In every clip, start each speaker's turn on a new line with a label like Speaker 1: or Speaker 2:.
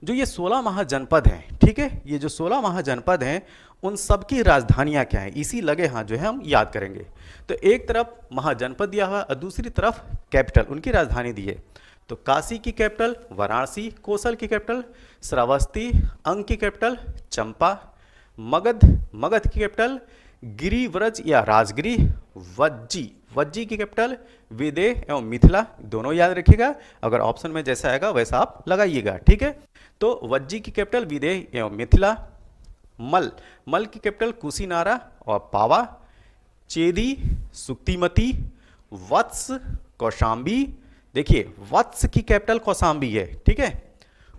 Speaker 1: जो ये 16 महाजनपद हैं, ठीक है, ये जो 16 महाजनपद हैं उन सब की राजधानियां क्या हैं, इसी लगे हाथ जो है हम याद करेंगे। तो एक तरफ महाजनपद दिया हुआ और दूसरी तरफ कैपिटल, उनकी राजधानी दी है। तो काशी की कैपिटल वाराणसी, कोसल की कैपिटल श्रावस्ती, अंग की कैपिटल चंपा, मगध की कैपिटल गिरिव्रज या राजगिरी, वज्जी की कैपिटल विदेह एवं मिथिला, दोनों याद रखिएगा, अगर ऑप्शन में जैसा आएगा वैसा आप लगाइएगा, ठीक है। तो वज्जी की कैपिटल विदेह एवं मिथिला, मल की कैपिटल कुशीनारा और पावा, चेदी सुक्तिमती, वत्स कौशाम्बी, देखिए वत्स की कैपिटल कौशाम्बी है, ठीक है।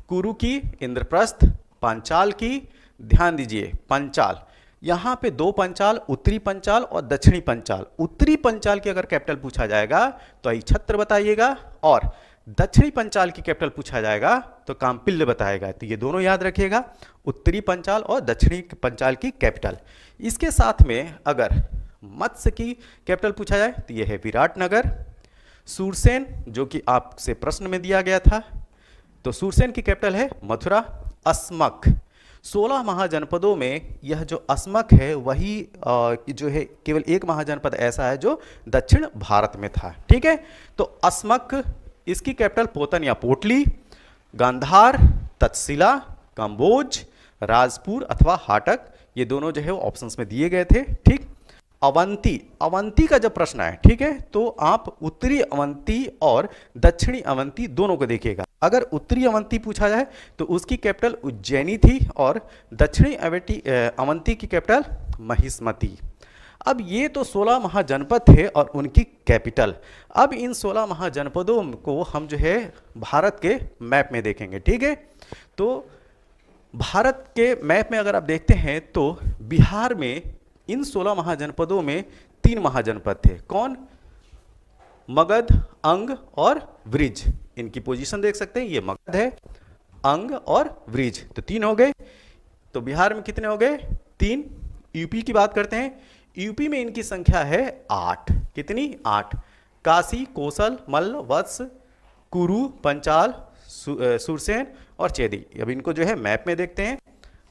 Speaker 1: कुरु की इंद्रप्रस्थ, पांचाल की, ध्यान दीजिए पंचाल, यहाँ पे दो पंचाल, उत्तरी पंचाल और दक्षिणी पंचाल। उत्तरी पंचाल की अगर कैपिटल पूछा जाएगा तो अहिछत्र बताइएगा, और दक्षिणी पंचाल की कैपिटल पूछा जाएगा तो काम्पिल्य बताएगा। तो ये दोनों याद रखिएगा, उत्तरी पंचाल और दक्षिणी पंचाल की कैपिटल। इसके साथ में अगर मत्स्य की कैपिटल पूछा जाए तो ये है विराटनगर। सूरसेन, जो कि आपसे प्रश्न में दिया गया था, तो सूरसेन की कैपिटल है मथुरा। अस्मक, 16 महाजनपदों में यह जो अस्मक है वही जो है केवल एक महाजनपद ऐसा है जो दक्षिण भारत में था, ठीक है। तो अस्मक, इसकी कैपिटल पोतन या पोटली, गांधार, तक्षशिला, कंबोज, राजपुर अथवा हाटक, ये दोनों जो है वो ऑप्शंस में दिए गए थे, ठीक। अवंती का जब प्रश्न है, ठीक है, तो आप उत्तरी अवंती और दक्षिणी अवंती दोनों को देखिएगा। अगर उत्तरी अवंती पूछा जाए तो उसकी कैपिटल उज्जैनी थी और दक्षिणी अवंती की कैपिटल महिष्मती। अब ये तो 16 महाजनपद थे और उनकी कैपिटल। अब इन 16 महाजनपदों को हम जो है भारत के मैप में देखेंगे, ठीक है। तो भारत के मैप में अगर आप देखते हैं तो बिहार में इन 16 महाजनपदों में 3 महाजनपद थे। कौन? मगध, अंग और वृज। इनकी पोजीशन देख सकते हैं, ये मगध है, अंग और वृज, तो 3 हो गए। तो बिहार में कितने हो गए? 3। यूपी की बात करते हैं, यूपी में इनकी संख्या है 8। कितनी? 8। काशी, कोसल, मल्ल, वत्स, कुरु, पंचाल, सुरसेन और चेदी। अब इनको जो है मैप में देखते हैं,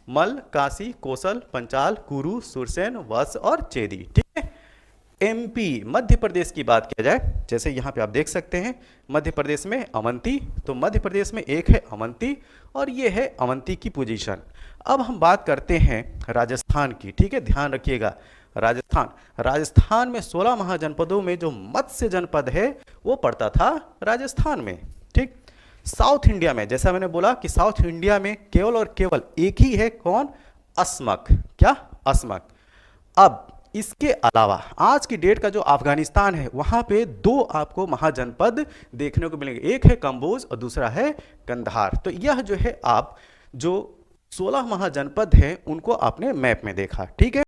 Speaker 1: मल्ल, काशी, कोसल, पंचाल, कुरु, सुरसेन, वत्स और चेदी, ठीक है। एमपी, मध्य प्रदेश की बात किया जाए, जैसे यहाँ पे आप देख सकते हैं मध्य प्रदेश में अवंती, तो मध्य प्रदेश में एक है अवंती और ये है अवंती की पोजीशन। अब हम बात करते हैं राजस्थान की, ठीक है, ध्यान रखिएगा। राजस्थान में 16 महाजनपदों में जो मत्स्य जनपद है वो पड़ता था राजस्थान में, ठीक। साउथ इंडिया में, जैसा मैंने बोला कि साउथ इंडिया में केवल और केवल एक ही है, कौन? अस्मक। क्या? अस्मक। अब इसके अलावा आज की डेट का जो अफगानिस्तान है वहां पे 2 आपको महाजनपद देखने को मिलेंगे, एक है कंबोज और दूसरा है कंधार। तो यह जो है आप जो 16 महाजनपद हैं उनको आपने मैप में देखा, ठीक है।